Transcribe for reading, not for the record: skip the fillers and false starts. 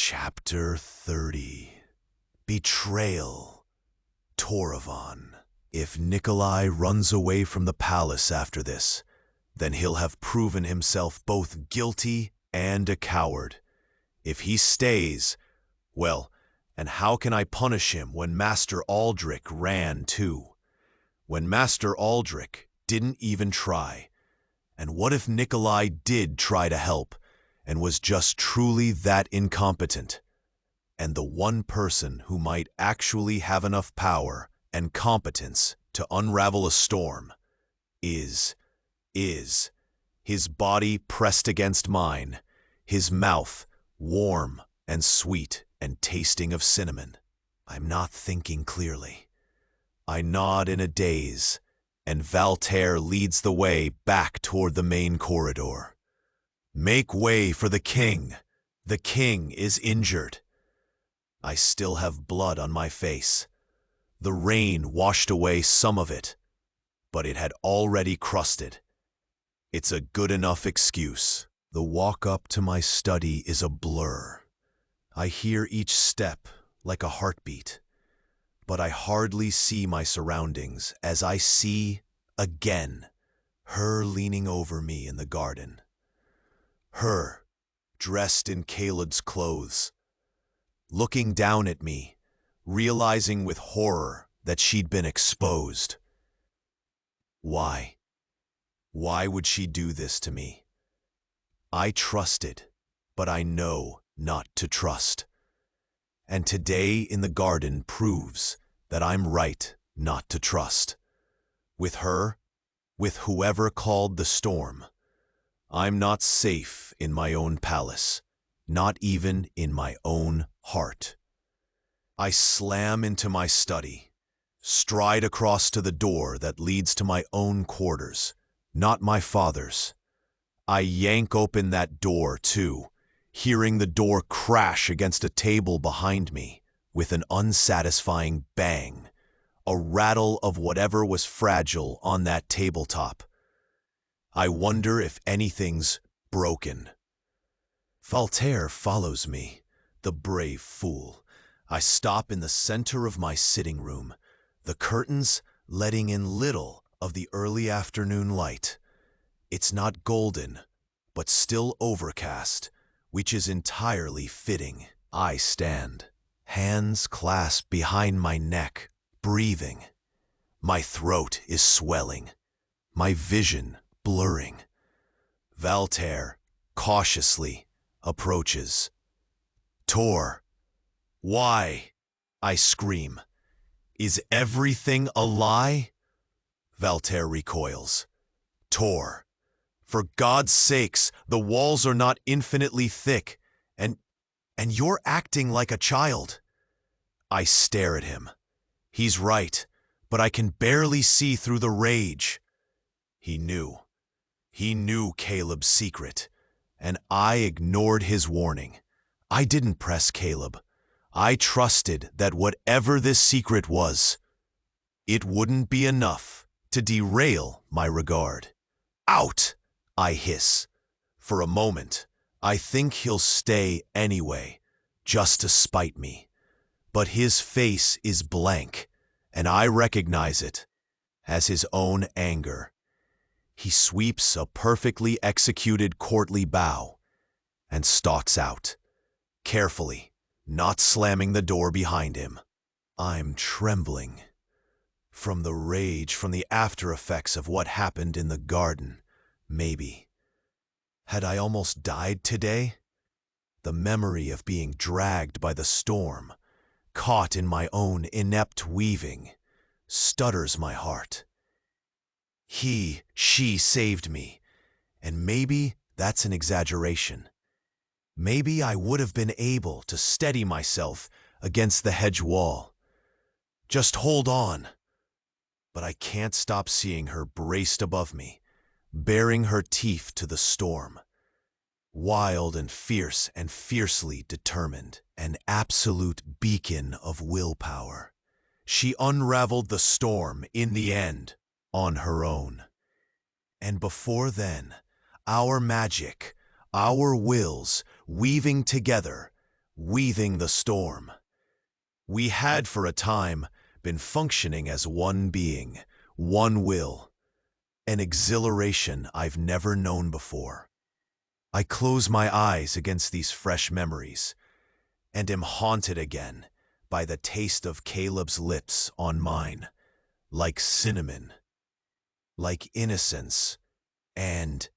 Chapter 30. Betrayal. Toravan. If Nikolai runs away from the palace after this, then he'll have proven himself both guilty and a coward. If he stays, well, and how can I punish him when Master Aldrich ran too? When Master Aldrich didn't even try? And what if Nikolai did try to help, and was just truly that incompetent? And the one person who might actually have enough power and competence to unravel a storm is his body pressed against mine, his mouth warm and sweet and tasting of cinnamon. I'm not thinking clearly. I nod in a daze, and Valterre leads the way back toward the main corridor. Make way for the king. The king is injured. I still have blood on my face. The rain washed away some of it, but it had already crusted. It's a good enough excuse. The walk up to my study is a blur. I hear each step like a heartbeat, but I hardly see my surroundings as I see, again, her leaning over me in the garden. Her, dressed in Caleb's clothes, looking down at me, realizing with horror that she'd been exposed. Why? Why would she do this to me? I trusted, but I know not to trust. And today in the garden proves that I'm right not to trust. With her, with whoever called the storm, I'm not safe in my own palace, not even in my own heart. I slam into my study, stride across to the door that leads to my own quarters, not my father's. I yank open that door too, hearing the door crash against a table behind me with an unsatisfying bang, a rattle of whatever was fragile on that tabletop. I wonder if anything's broken. Valterre follows me, the brave fool. I stop in the center of my sitting room, the curtains letting in little of the early afternoon light. It's not golden, but still overcast, which is entirely fitting. I stand, hands clasped behind my neck, breathing. My throat is swelling, my vision blurring. Valterre cautiously approaches. Tor, why? I scream. Is everything a lie? Valterre recoils. Tor, for God's sakes, the walls are not infinitely thick, and you're acting like a child. I stare at him. He's right, but I can barely see through the rage. He knew Caleb's secret, and I ignored his warning. I didn't press Caleb. I trusted that whatever this secret was, it wouldn't be enough to derail my regard. Out! I hiss. For a moment, I think he'll stay anyway, just to spite me. But his face is blank, and I recognize it as his own anger. He sweeps a perfectly executed courtly bow and stalks out, carefully, not slamming the door behind him. I'm trembling from the rage, from the after effects of what happened in the garden. Maybe. Had I almost died today? The memory of being dragged by the storm, caught in my own inept weaving, stutters my heart. She saved me, and maybe that's an exaggeration. Maybe I would have been able to steady myself against the hedge wall. Just hold on. But I can't stop seeing her braced above me, baring her teeth to the storm. Wild and fierce and fiercely determined, an absolute beacon of willpower. She unraveled the storm in the end, on her own. And before then, our magic, our wills weaving together, weathing the storm. We had for a time been functioning as one being, one will, an exhilaration I've never known before. I close my eyes against these fresh memories and am haunted again by the taste of Caleb's lips on mine, like cinnamon, like innocence and